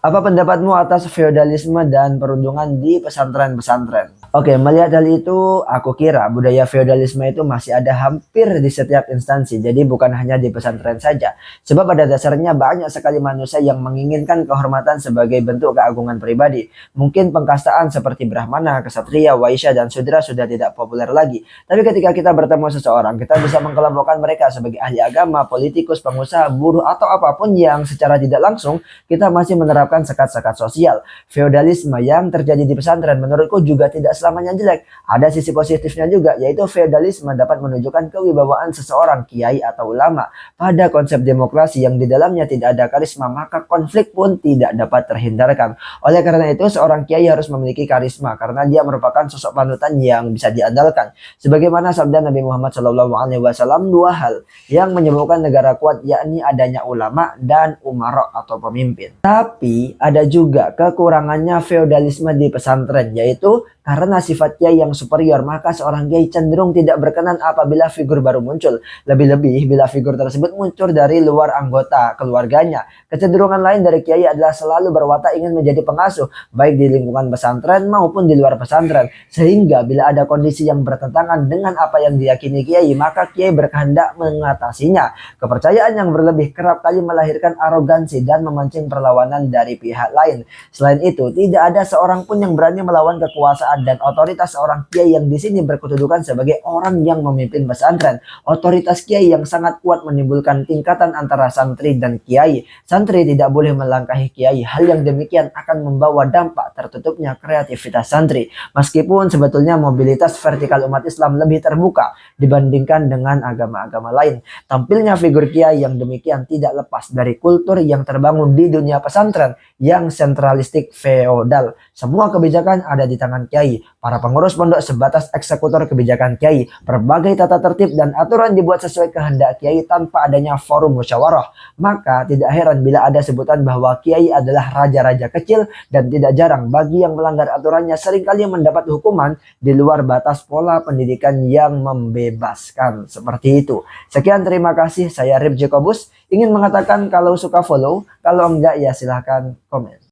Apa pendapatmu atas feodalisme dan perundungan di pesantren-pesantren? Oke, melihat hal itu, aku kira budaya feodalisme itu masih ada hampir di setiap instansi. Jadi bukan hanya di pesantren saja. Sebab pada dasarnya banyak sekali manusia yang menginginkan kehormatan sebagai bentuk keagungan pribadi. Mungkin pengkastaan seperti Brahmana, Ksatria, Waisya, dan Sudra sudah tidak populer lagi. Tapi ketika kita bertemu seseorang, kita bisa mengkelompokkan mereka sebagai ahli agama, politikus, pengusaha, buruh, atau apapun yang secara tidak langsung kita masih menerapkan sekat-sekat sosial. Feodalisme yang terjadi di pesantren menurutku juga tidak selamanya jelek. Ada sisi positifnya juga, yaitu feodalisme dapat menunjukkan kewibawaan seseorang kiai atau ulama. Pada konsep demokrasi yang di dalamnya tidak ada karisma, maka konflik pun tidak dapat terhindarkan. Oleh karena itu, seorang kiai harus memiliki karisma karena dia merupakan sosok panutan yang bisa diandalkan. Sebagaimana sabda Nabi Muhammad SAW, dua hal yang menyebabkan negara kuat yakni adanya ulama dan umara atau pemimpin. Tapi ada juga kekurangannya feodalisme di pesantren, yaitu karena sifatnya yang superior, maka seorang kiai cenderung tidak berkenan apabila figur baru muncul. Lebih-lebih bila figur tersebut muncul dari luar anggota keluarganya. Kecenderungan lain dari kiai adalah selalu berwatak ingin menjadi pengasuh, baik di lingkungan pesantren maupun di luar pesantren. Sehingga bila ada kondisi yang bertentangan dengan apa yang diyakini kiai, maka kiai berkehendak mengatasinya. Kepercayaan yang berlebih kerap kali melahirkan arogansi dan memancing perlawanan dari pihak lain. Selain itu, tidak ada seorang pun yang berani melawan kekuasaan dan otoritas seorang kiai yang di sini berkedudukan sebagai orang yang memimpin pesantren. Otoritas kiai yang sangat kuat menimbulkan tingkatan antara santri dan kiai. Santri tidak boleh melangkahi kiai. Hal yang demikian akan membawa dampak tertutupnya kreativitas santri. Meskipun sebetulnya mobilitas vertikal umat Islam lebih terbuka dibandingkan dengan agama-agama lain. Tampilnya figur kiai yang demikian tidak lepas dari kultur yang terbangun di dunia pesantren yang sentralistik feodal. Semua kebijakan ada di tangan kiai. Para pengurus pondok sebatas eksekutor kebijakan kiai. Berbagai tata tertib dan aturan dibuat sesuai kehendak kiai tanpa adanya forum musyawarah. Maka tidak heran bila ada sebutan bahwa kiai adalah raja-raja kecil, dan tidak jarang bagi yang melanggar aturannya seringkali mendapat hukuman di luar batas pola pendidikan yang membebaskan. Seperti itu. Sekian, terima kasih. Saya Rip Jacobus. Ingin mengatakan kalau suka follow, kalau enggak ya silahkan komen.